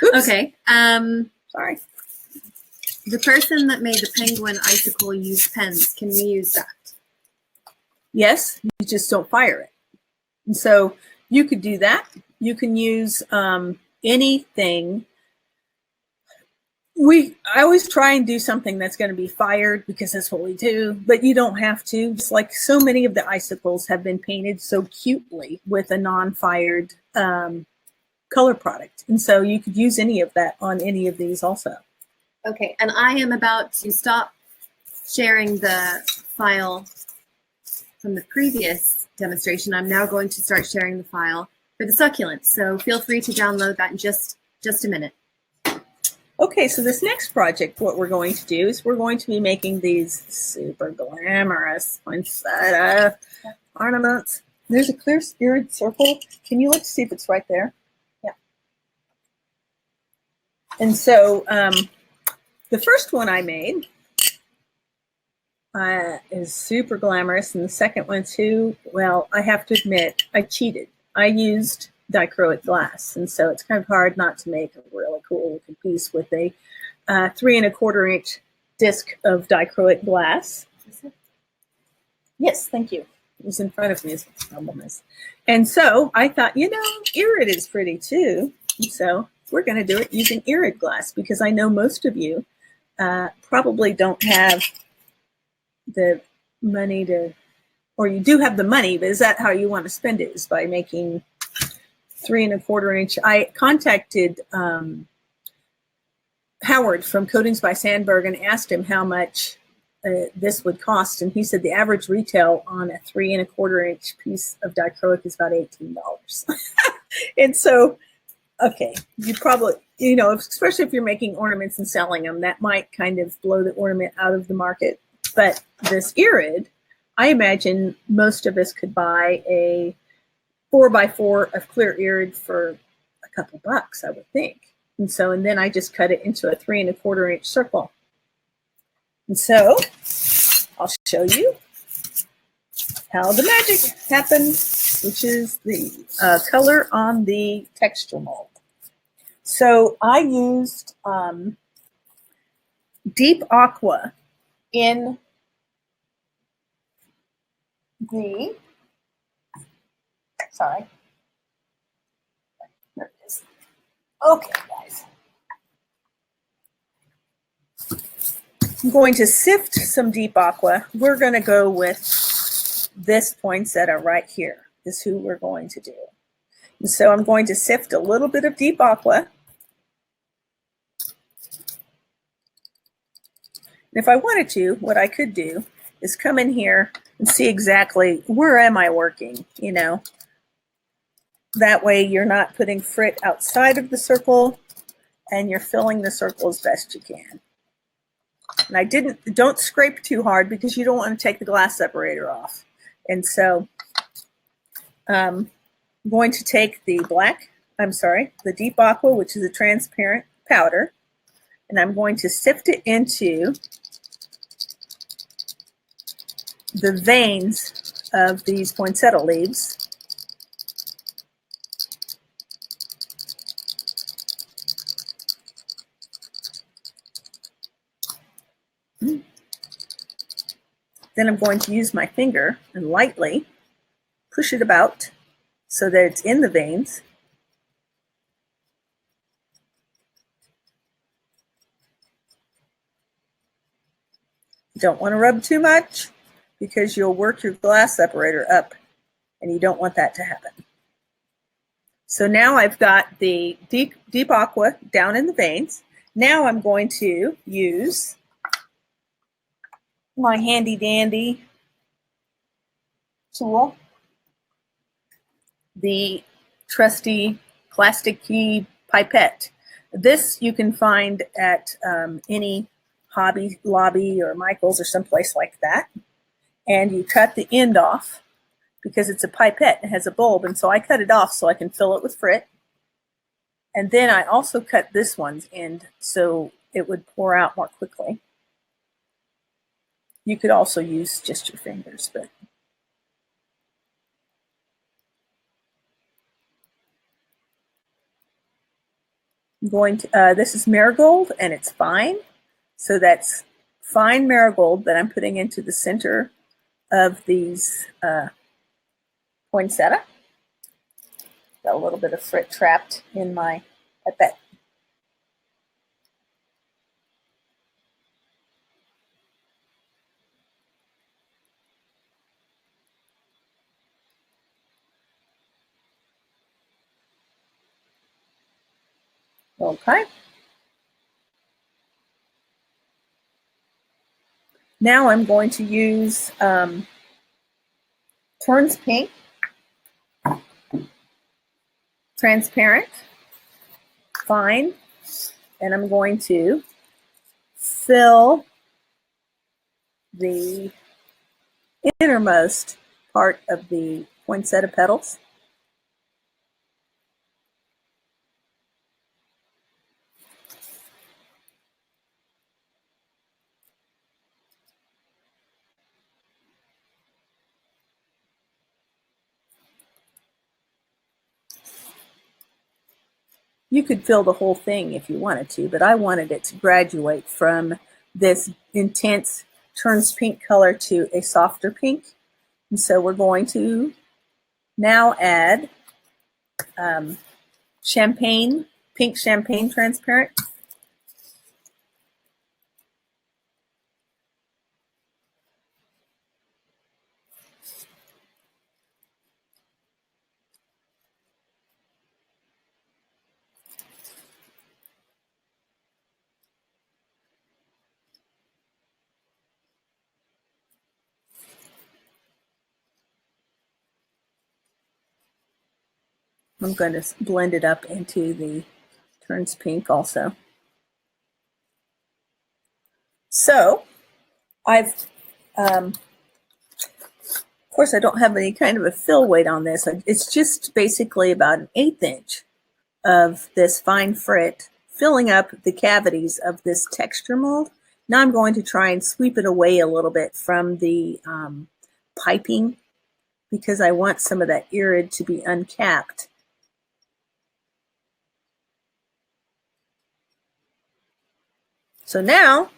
oops. Okay. Sorry. The person that made the penguin icicle use pens. Can we use that? Yes, you just don't fire it. And so you could do that. You can use anything. I always try and do something that's going to be fired because that's what we do, but you don't have to. Just like so many of the icicles have been painted so cutely with a non-fired color product. And so you could use any of that on any of these also. Okay, and I am about to stop sharing the file from the previous demonstration. I'm now going to start sharing the file for the succulents. So feel free to download that in just a minute. Okay, so this next project, what we're going to do is we're going to be making these super glamorous poinsettia ornaments. There's a clear iridized circle. Can you look to see if it's right there? Yeah. And so the first one I made is super glamorous, and the second one too, well, I have to admit, I cheated. I used dichroic glass, and so it's kind of hard not to make a really cool looking piece with a 3 1/4 inch disc of dichroic glass. Yes, thank you. It was in front of me, as the problem is. And so I thought, irid is pretty too. And so we're going to do it using irid glass because I know most of you probably don't have the money to, or you do have the money, but is that how you want to spend it? Is by making 3 1/4 inch. I contacted Howard from Coatings by Sandberg and asked him how much this would cost, and he said the average retail on a 3 1/4 inch piece of dichroic is about $18. And so, okay, you probably, especially if you're making ornaments and selling them, that might kind of blow the ornament out of the market. But this irid, I imagine most of us could buy a 4x4 of clear irid for a couple bucks, I would think. And then I just cut it into a 3 1/4 inch circle. And so I'll show you how the magic happens, which is the color on the texture mold. So I used deep aqua in the, sorry. There it is. Okay, guys. I'm going to sift some deep aqua. We're going to go with this poinsettia right here is who we're going to do. And so I'm going to sift a little bit of deep aqua. And if I wanted to, what I could do is come in here and see exactly where am I working, That way you're not putting frit outside of the circle and you're filling the circle as best you can. And don't scrape too hard because you don't want to take the glass separator off. And so I'm going to take the the deep aqua, which is a transparent powder, and I'm going to sift it into the veins of these poinsettia leaves. Then I'm going to use my finger and lightly push it about so that it's in the veins. You don't want to rub too much because you'll work your glass separator up and you don't want that to happen. So now I've got the deep aqua down in the veins. Now I'm going to use my handy dandy tool, the trusty plastic key pipette. This you can find at any Hobby Lobby or Michael's or someplace like that. And you cut the end off because it's a pipette. It has a bulb, and so I cut it off so I can fill it with frit. And then I also cut this one's end so it would pour out more quickly. You could also use just your fingers, but I'm going to, this is marigold and it's fine. So that's fine marigold that I'm putting into the center of these poinsettia. Got a little bit of frit trapped in my pipette. Okay. Now I'm going to use Turns Pink, transparent, fine, and I'm going to fill the innermost part of the poinsettia petals. You could fill the whole thing if you wanted to, but I wanted it to graduate from this intense turns pink color to a softer pink. And so we're going to now add champagne, pink champagne transparent. I'm going to blend it up into the turns pink also. So I've, of course, I don't have any kind of a fill weight on this. It's just basically about 1/8 inch of this fine frit filling up the cavities of this texture mold. Now I'm going to try and sweep it away a little bit from the piping because I want some of that irid to be uncapped. So now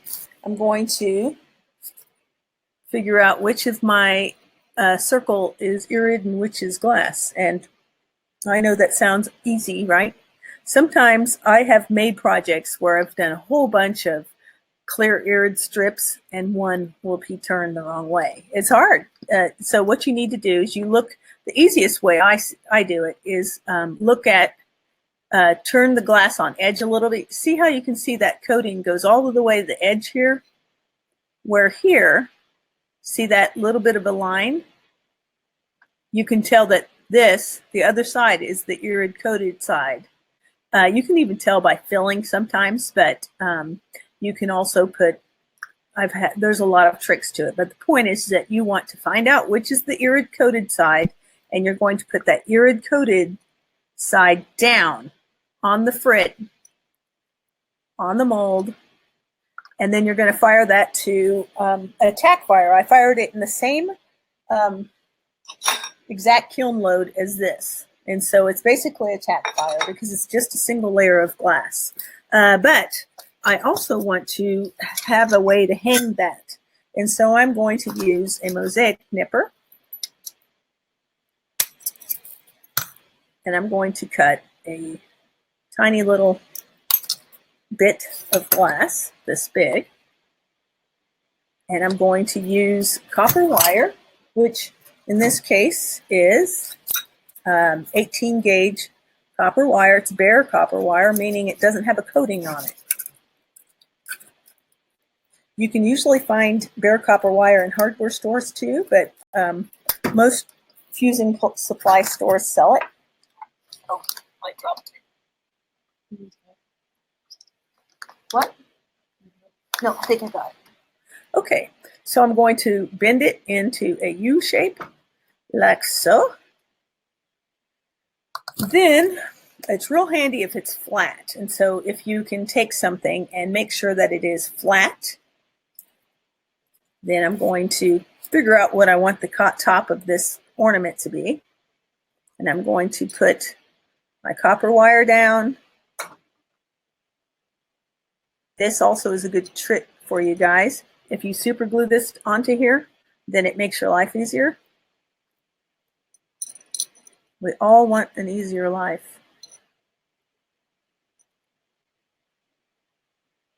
I'm going to figure out which of my circle is irid and which is glass. And I know that sounds easy, right? Sometimes I have made projects where I've done a whole bunch of clear irid strips and one will be turned the wrong way. It's hard. So what you need to do is you look, the easiest way I do it is look at, turn the glass on edge a little bit. See how you can see that coating goes all the way to the edge here? Where here, see that little bit of a line? You can tell that this, the other side, is the irid coated side. You can even tell by filling sometimes, but you can also put, there's a lot of tricks to it, but the point is that you want to find out which is the irid coated side, and you're going to put that irid coated side down on the frit, on the mold, and then you're going to fire that to an attack fire. I fired it in the same exact kiln load as this. And so it's basically a attack fire because it's just a single layer of glass. But I also want to have a way to hang that. And so I'm going to use a mosaic nipper. And I'm going to cut a tiny little bit of glass, this big. And I'm going to use copper wire, which in this case is 18 gauge copper wire. It's bare copper wire, meaning it doesn't have a coating on it. You can usually find bare copper wire in hardware stores too, but most fusing supply stores sell it. Oh, I dropped it. What? No, I think I got it. Okay, so I'm going to bend it into a U shape, like so. Then it's real handy if it's flat. And so if you can take something and make sure that it is flat, then I'm going to figure out what I want the top of this ornament to be. And I'm going to put my copper wire down. This also is a good trick for you guys. If you super glue this onto here, then it makes your life easier. We all want an easier life.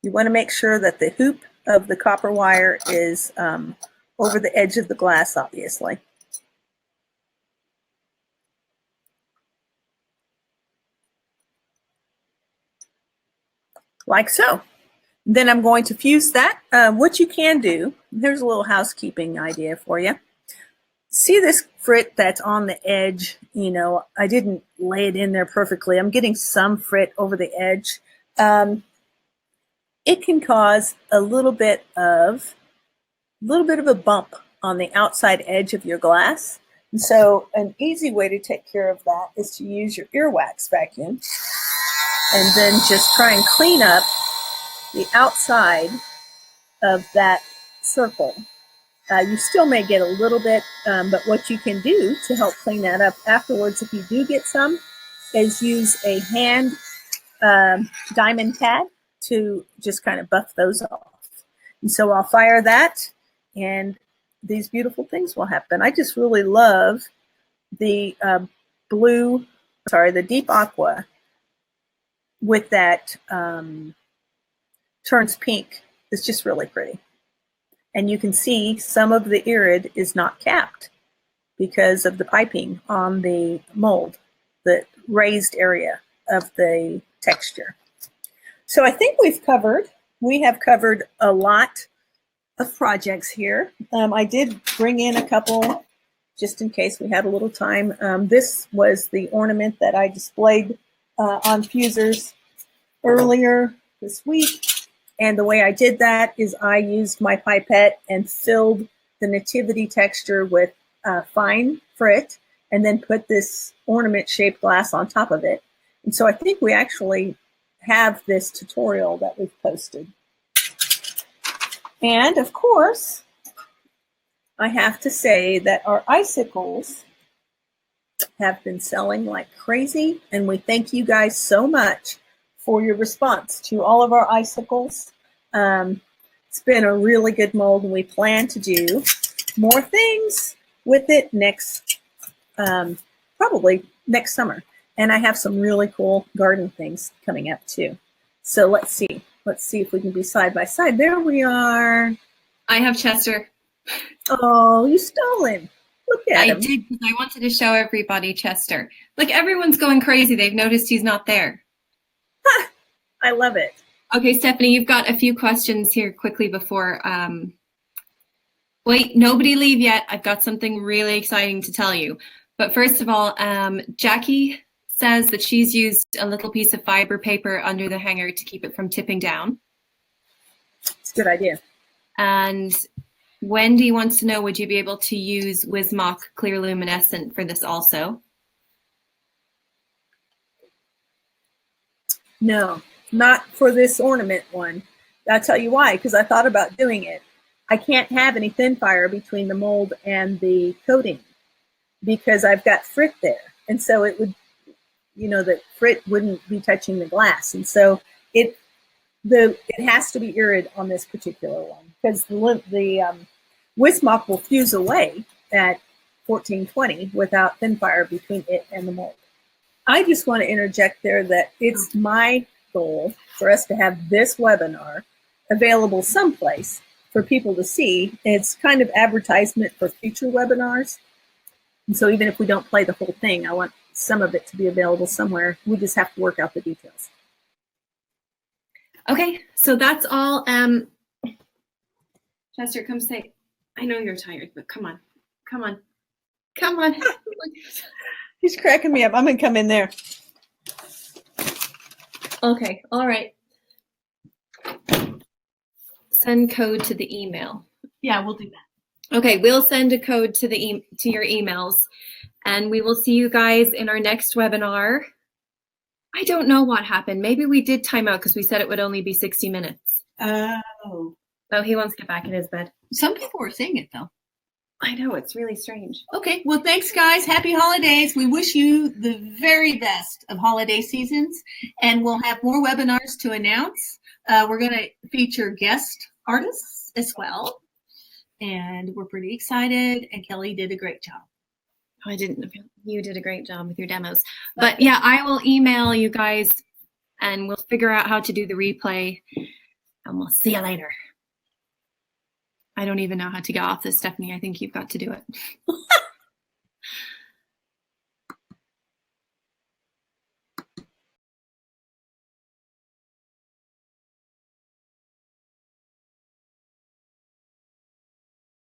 You want to make sure that the hoop of the copper wire is over the edge of the glass, obviously. Like so. Then I'm going to fuse that. What you can do, here's a little housekeeping idea for you. See this frit that's on the edge? You know, I didn't lay it in there perfectly. I'm getting some frit over the edge. It can cause a little bit of a bump on the outside edge of your glass. And so an easy way to take care of that is to use your earwax vacuum and then just try and clean up the outside of that circle. You still may get a little bit, but what you can do to help clean that up afterwards, if you do get some, is use a hand diamond pad to just kind of buff those off. And so I'll fire that, and these beautiful things will happen. I just really love the the deep aqua with that turns pink. It's just really pretty. And you can see some of the irid is not capped because of the piping on the mold, the raised area of the texture. So I think we have covered a lot of projects here. I did bring in a couple just in case we had a little time. This was the ornament that I displayed on Fusers earlier this week. And the way I did that is I used my pipette and filled the nativity texture with fine frit and then put this ornament shaped glass on top of it. And so I think we actually have this tutorial that we've posted. And of course, I have to say that our icicles have been selling like crazy, and we thank you guys so much for your response to all of our icicles. It's been a really good mold, and we plan to do more things with it probably next summer. And I have some really cool garden things coming up too. So let's see. Let's see if we can be side by side. There we are. I have Chester. Oh, you stole him. Look at him. I did because I wanted to show everybody Chester. Like, everyone's going crazy. They've noticed he's not there. I love it. Okay, Stephanie, you've got a few questions here quickly before. Wait, nobody leave yet. I've got something really exciting to tell you. But first of all, Jackie says that she's used a little piece of fiber paper under the hanger to keep it from tipping down. It's a good idea. And Wendy wants to know, would you be able to use Wismach Clear Luminescent for this also? No, not for this ornament one. I'll tell you why, because I thought about doing it. I can't have any thin fire between the mold and the coating because I've got frit there. And so it would, the frit wouldn't be touching the glass. And so it has to be irid on this particular one because the Wismach will fuse away at 1420 without thin fire between it and the mold. I just want to interject there that it's my goal for us to have this webinar available someplace for people to see. It's kind of advertisement for future webinars. And so even if we don't play the whole thing, I want some of it to be available somewhere. We just have to work out the details. Okay, so that's all. Chester, come say, I know you're tired, but come on. Come on. Come on. He's cracking me up. I'm going to come in there. Okay, all right. Send code to the email. Yeah, we'll do that. Okay, we'll send a code to to your emails, and we will see you guys in our next webinar. I don't know what happened. Maybe we did time out because we said it would only be 60 minutes. Oh. Oh, he wants to get back in his bed. Some people are saying it, though. I know, it's really strange. Okay, well, thanks, guys. Happy holidays. We wish you the very best of holiday seasons, and we'll have more webinars to announce. We're going to feature guest artists as well, and we're pretty excited, and Kelly did a great job. I didn't. You did a great job with your demos. But yeah, I will email you guys, and we'll figure out how to do the replay, and we'll see you later. I don't even know how to get off this, Stephanie. I think you've got to do it.